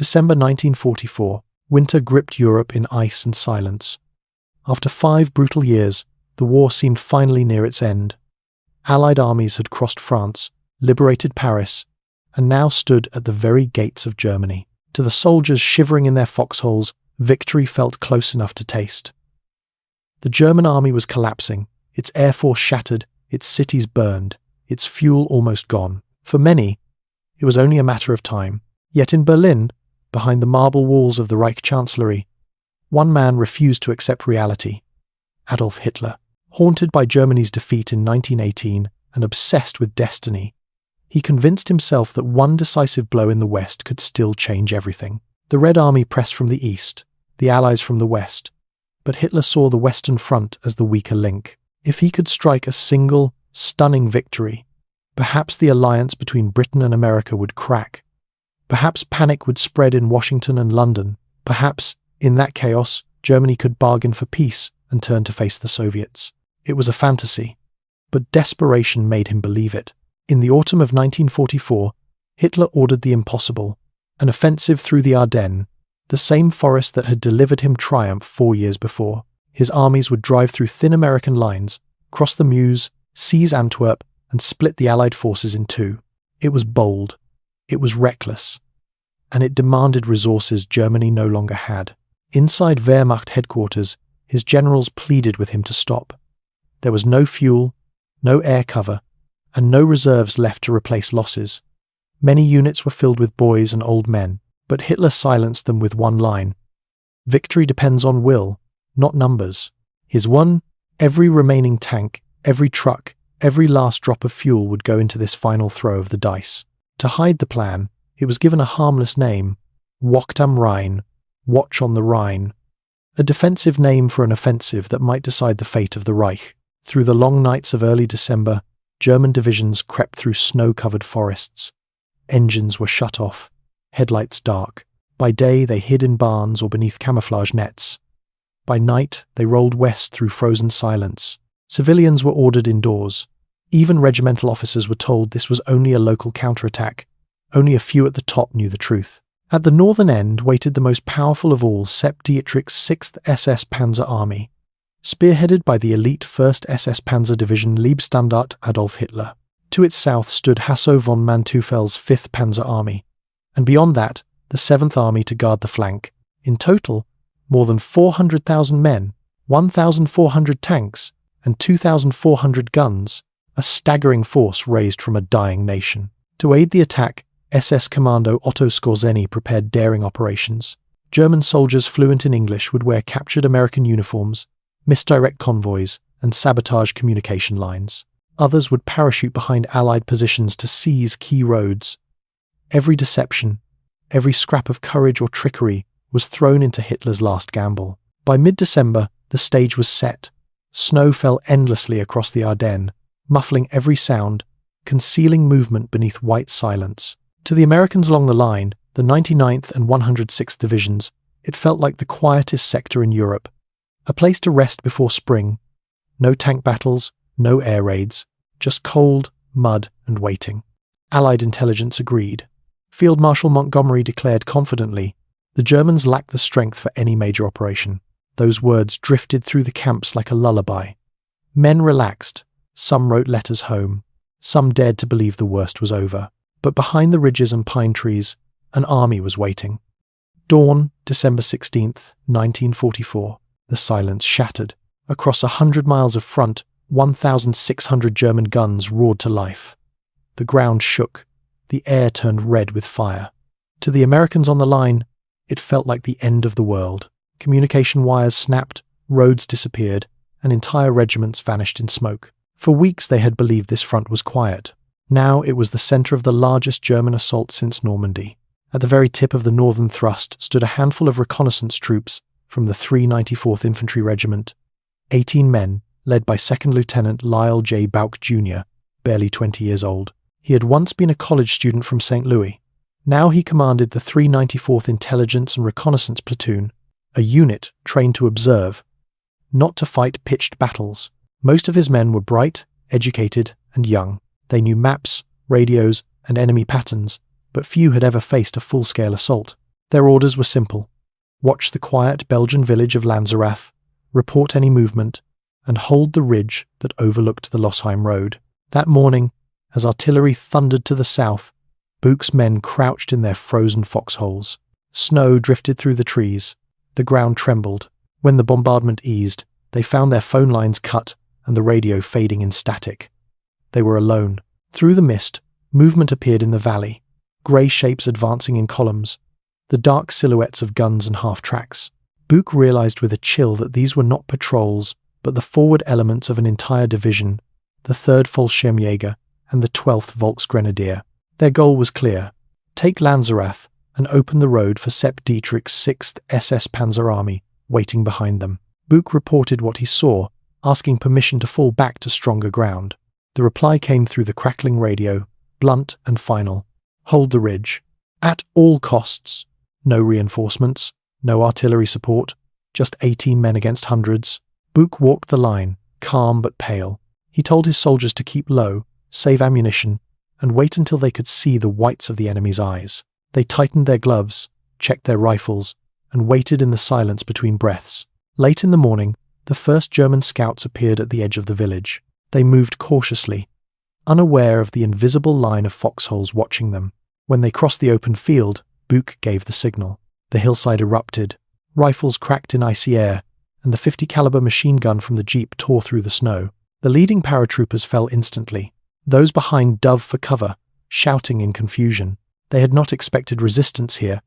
December 1944. Winter gripped Europe in ice and silence. After 5 brutal years, the war seemed finally near its end. Allied armies had crossed France, liberated Paris, and now stood at the very gates of Germany. To the soldiers shivering in their foxholes, victory felt close enough to taste. The German army was collapsing, its air force shattered, its cities burned, its fuel almost gone. For many, it was only a matter of time. Yet in Berlin, behind the marble walls of the Reich Chancellery, one man refused to accept reality: Adolf Hitler. Haunted by Germany's defeat in 1918 and obsessed with destiny, he convinced himself that one decisive blow in the West could still change everything. The Red Army pressed from the east, the Allies from the west, but Hitler saw the Western Front as the weaker link. If he could strike a single, stunning victory, perhaps the alliance between Britain and America would crack. Perhaps panic would spread in Washington and London. Perhaps, in that chaos, Germany could bargain for peace and turn to face the Soviets. It was a fantasy, but desperation made him believe it. In the autumn of 1944, Hitler ordered the impossible: an offensive through the Ardennes, the same forest that had delivered him triumph 4 years before. His armies would drive through thin American lines, cross the Meuse, seize Antwerp, and split the Allied forces in two. It was bold, it was reckless, and it demanded resources Germany no longer had. Inside Wehrmacht headquarters, his generals pleaded with him to stop. There was no fuel, no air cover, and no reserves left to replace losses. Many units were filled with boys and old men, but Hitler silenced them with one line: "Victory depends on will, not numbers." His one, every remaining tank, every truck, every last drop of fuel would go into this final throw of the dice. To hide the plan, it was given a harmless name: Wacht am Rhein, Watch on the Rhine, a defensive name for an offensive that might decide the fate of the Reich. Through the long nights of early December, German divisions crept through snow-covered forests. Engines were shut off, headlights dark. By day they hid in barns or beneath camouflage nets. By night they rolled west through frozen silence. Civilians were ordered indoors. Even regimental officers were told this was only a local counterattack. Only a few at the top knew the truth. At the northern end waited the most powerful of all Sepp Dietrich's 6th SS Panzer Army, spearheaded by the elite 1st SS Panzer Division Leibstandarte Adolf Hitler. To its south stood Hasso von Manteuffel's 5th Panzer Army, and beyond that, the 7th Army to guard the flank. In total, more than 400,000 men, 1,400 tanks, and 2,400 guns, a staggering force raised from a dying nation. To aid the attack, SS Commando Otto Skorzeny prepared daring operations. German soldiers fluent in English would wear captured American uniforms, misdirect convoys, and sabotage communication lines. Others would parachute behind Allied positions to seize key roads. Every deception, every scrap of courage or trickery was thrown into Hitler's last gamble. By mid-December, the stage was set. Snow fell endlessly across the Ardennes, muffling every sound, concealing movement beneath white silence. To the Americans along the line, the 99th and 106th Divisions, it felt like the quietest sector in Europe. A place to rest before spring. No tank battles, no air raids, just cold, mud, and waiting. Allied intelligence agreed. Field Marshal Montgomery declared confidently, "The Germans lack the strength for any major operation." Those words drifted through the camps like a lullaby. Men relaxed. Some wrote letters home. Some dared to believe the worst was over. But behind the ridges and pine trees, an army was waiting. Dawn, December 16th, 1944. The silence shattered. Across 100 miles of front, 1,600 German guns roared to life. The ground shook. The air turned red with fire. To the Americans on the line, it felt like the end of the world. Communication wires snapped, roads disappeared, and entire regiments vanished in smoke. For weeks they had believed this front was quiet. Now it was the center of the largest German assault since Normandy. At the very tip of the northern thrust stood a handful of reconnaissance troops from the 394th Infantry Regiment, 18 men, led by 2nd Lieutenant Lyle J. Bouck Jr., barely 20 years old. He had once been a college student from St. Louis. Now he commanded the 394th Intelligence and Reconnaissance Platoon, a unit trained to observe, not to fight pitched battles. Most of his men were bright, educated, and young. They knew maps, radios, and enemy patterns, but few had ever faced a full-scale assault. Their orders were simple: watch the quiet Belgian village of Lanzerath, report any movement, and hold the ridge that overlooked the Losheim road. That morning, as artillery thundered to the south, Buch's men crouched in their frozen foxholes. Snow drifted through the trees. The ground trembled. When the bombardment eased, they found their phone lines cut and the radio fading in static. They were alone. Through the mist, movement appeared in the valley, grey shapes advancing in columns, the dark silhouettes of guns and half-tracks. Buch realized with a chill that these were not patrols, but the forward elements of an entire division, the 3rd Fallschirmjäger and the 12th Volksgrenadier. Their goal was clear: take Lanzerath and open the road for Sepp Dietrich's 6th SS Panzer Army waiting behind them. Buch reported what he saw, asking permission to fall back to stronger ground. The reply came through the crackling radio, blunt and final: hold the ridge. At all costs. No reinforcements, no artillery support, just 18 men against hundreds. Buch walked the line, calm but pale. He told his soldiers to keep low, save ammunition, and wait until they could see the whites of the enemy's eyes. They tightened their gloves, checked their rifles, and waited in the silence between breaths. Late in the morning, the first German scouts appeared at the edge of the village. They moved cautiously, unaware of the invisible line of foxholes watching them. When they crossed the open field, Buch gave the signal. The hillside erupted. Rifles cracked in icy air, and the 50 caliber machine gun from the jeep tore through the snow. The leading paratroopers fell instantly. Those behind dove for cover, shouting in confusion. They had not expected resistance here.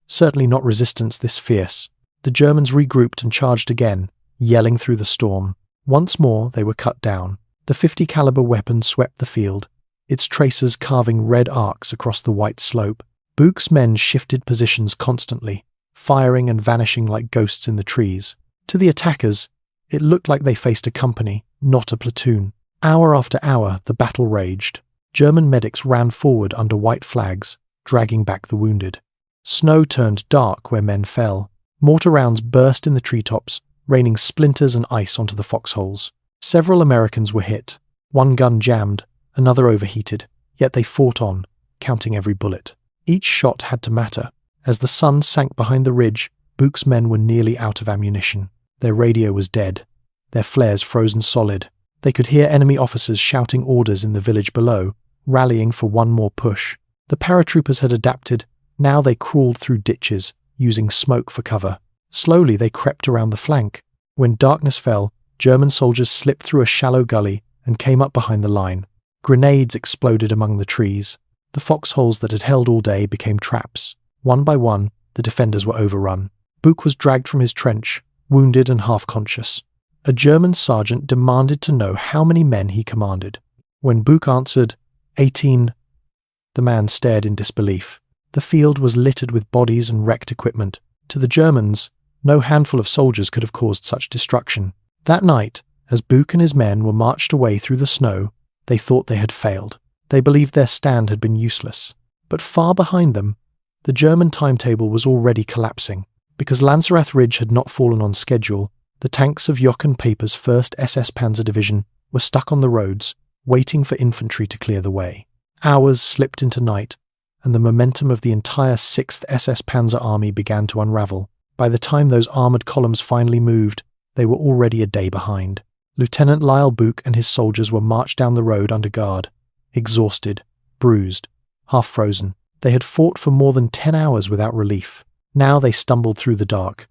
Certainly not resistance this fierce. The Germans regrouped and charged again, yelling through the storm. Once more they were cut down. The 50 caliber weapon swept the field, its tracers carving red arcs across the white slope. Buch's men shifted positions constantly, firing and vanishing like ghosts in the trees. To the attackers, it looked like they faced a company, not a platoon. Hour after hour, the battle raged. German medics ran forward under white flags, dragging back the wounded. Snow turned dark where men fell. Mortar rounds burst in the treetops, raining splinters and ice onto the foxholes. Several Americans were hit. One gun jammed, another overheated, yet they fought on, counting every bullet. Each shot had to matter. As the sun sank behind the ridge, Buch's men were nearly out of ammunition. Their radio was dead, their flares frozen solid. They could hear enemy officers shouting orders in the village below, rallying for one more push. The paratroopers had adapted. Now they crawled through ditches, using smoke for cover. Slowly they crept around the flank. When darkness fell, German soldiers slipped through a shallow gully and came up behind the line. Grenades exploded among the trees. The foxholes that had held all day became traps. One by one, the defenders were overrun. Buch was dragged from his trench, wounded and half-conscious. A German sergeant demanded to know how many men he commanded. When Buch answered, 18, the man stared in disbelief. The field was littered with bodies and wrecked equipment. To the Germans, no handful of soldiers could have caused such destruction. That night, as Buch and his men were marched away through the snow, they thought they had failed. They believed their stand had been useless. But far behind them, the German timetable was already collapsing. Because Lanzerath Ridge had not fallen on schedule, the tanks of Jochen Paper's 1st SS Panzer Division were stuck on the roads, waiting for infantry to clear the way. Hours slipped into night, and the momentum of the entire 6th SS Panzer Army began to unravel. By the time those armoured columns finally moved, they were already a day behind. Lieutenant Lyle Buch and his soldiers were marched down the road under guard, exhausted, bruised, half-frozen. They had fought for more than 10 hours without relief. Now they stumbled through the dark,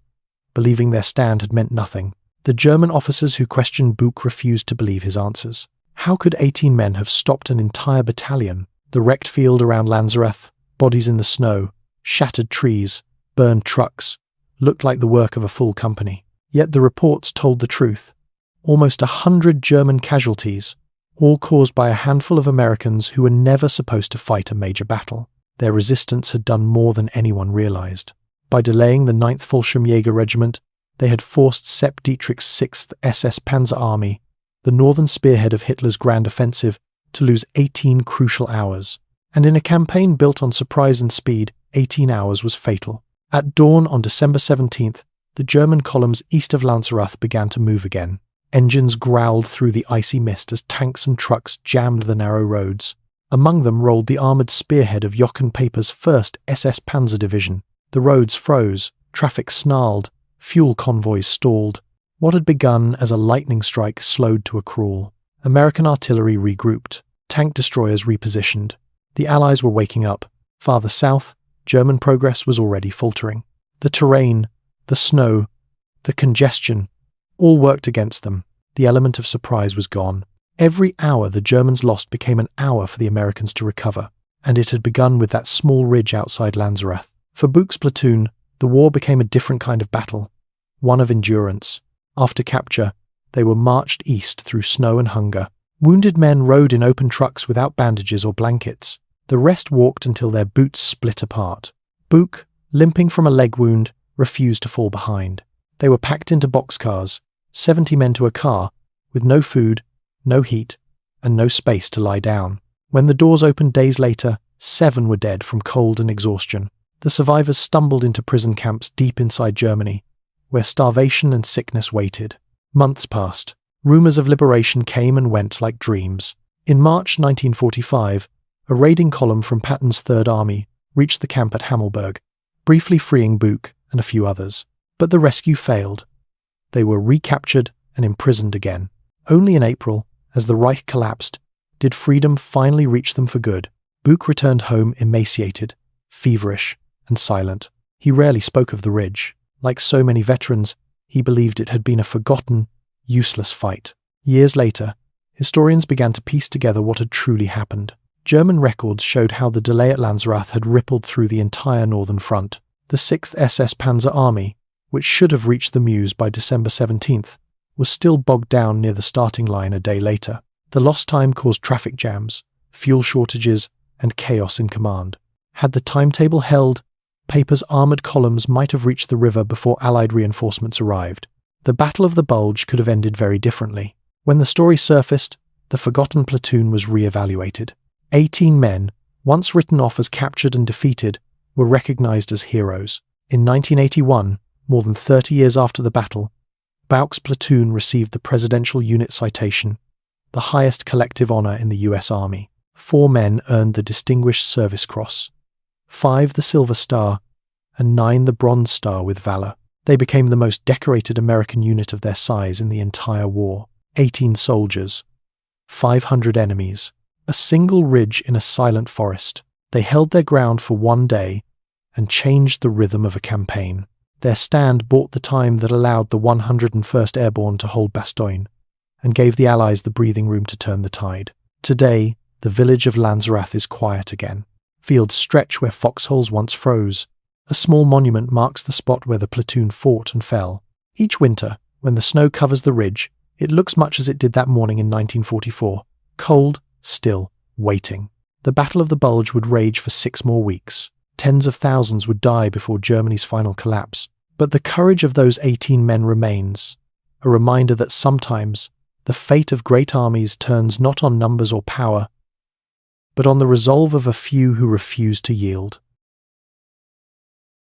believing their stand had meant nothing. The German officers who questioned Buch refused to believe his answers. How could 18 men have stopped an entire battalion? The wrecked field around Lanzerath, bodies in the snow, shattered trees, burned trucks, looked like the work of a full company. Yet the reports told the truth. Almost 100 German casualties, all caused by a handful of Americans who were never supposed to fight a major battle. Their resistance had done more than anyone realized. By delaying the 9th Fallschirmjäger Regiment, they had forced Sepp Dietrich's 6th SS Panzer Army, the northern spearhead of Hitler's grand offensive, to lose 18 crucial hours. And in a campaign built on surprise and speed, 18 hours was fatal. At dawn on December 17th, the German columns east of Lanzerath began to move again. Engines growled through the icy mist as tanks and trucks jammed the narrow roads. Among them rolled the armoured spearhead of Jochen Paper's 1st SS Panzer Division. The roads froze, traffic snarled, fuel convoys stalled. What had begun as a lightning strike slowed to a crawl. American artillery regrouped, tank destroyers repositioned. The Allies were waking up. Farther south, German progress was already faltering. The terrain, the snow, the congestion, all worked against them. The element of surprise was gone. Every hour the Germans lost became an hour for the Americans to recover, and it had begun with that small ridge outside Lanzerath. For Buch's platoon, the war became a different kind of battle, one of endurance. After capture, they were marched east through snow and hunger. Wounded men rode in open trucks without bandages or blankets. The rest walked until their boots split apart. Buch, limping from a leg wound, refused to fall behind. They were packed into boxcars, 70 men to a car, with no food, no heat, and no space to lie down. When the doors opened days later, 7 were dead from cold and exhaustion. The survivors stumbled into prison camps deep inside Germany, where starvation and sickness waited. Months passed. Rumors of liberation came and went like dreams. In March 1945, a raiding column from Patton's Third Army reached the camp at Hammelburg, briefly freeing Buch and a few others. But the rescue failed. They were recaptured and imprisoned again. Only in April, as the Reich collapsed, did freedom finally reach them for good. Buch returned home emaciated, feverish, and silent. He rarely spoke of the ridge. Like so many veterans, he believed it had been a forgotten, useless fight. Years later, historians began to piece together what had truly happened. German records showed how the delay at Lanzerath had rippled through the entire northern front. The 6th SS Panzer Army, which should have reached the Meuse by December 17th, was still bogged down near the starting line a day later. The lost time caused traffic jams, fuel shortages, and chaos in command. Had the timetable held, Paper's armoured columns might have reached the river before Allied reinforcements arrived. The Battle of the Bulge could have ended very differently. When the story surfaced, the forgotten platoon was re-evaluated. 18 men, once written off as captured and defeated, were recognised as heroes. In 1981, more than 30 years after the battle, Buch's platoon received the Presidential Unit Citation, the highest collective honour in the US Army. 4 men earned the Distinguished Service Cross, 5 the Silver Star, and 9 the Bronze Star with Valor. They became the most decorated American unit of their size in the entire war. 18 soldiers, 500 enemies, a single ridge in a silent forest. They held their ground for one day and changed the rhythm of a campaign. Their stand bought the time that allowed the 101st Airborne to hold Bastogne and gave the Allies the breathing room to turn the tide. Today, the village of Lanzerath is quiet again. Fields stretch where foxholes once froze. A small monument marks the spot where the platoon fought and fell. Each winter, when the snow covers the ridge, it looks much as it did that morning in 1944. Cold, still, waiting. The Battle of the Bulge would rage for 6 more weeks. Tens of thousands would die before Germany's final collapse. But the courage of those 18 men remains, a reminder that sometimes the fate of great armies turns not on numbers or power, but on the resolve of a few who refuse to yield.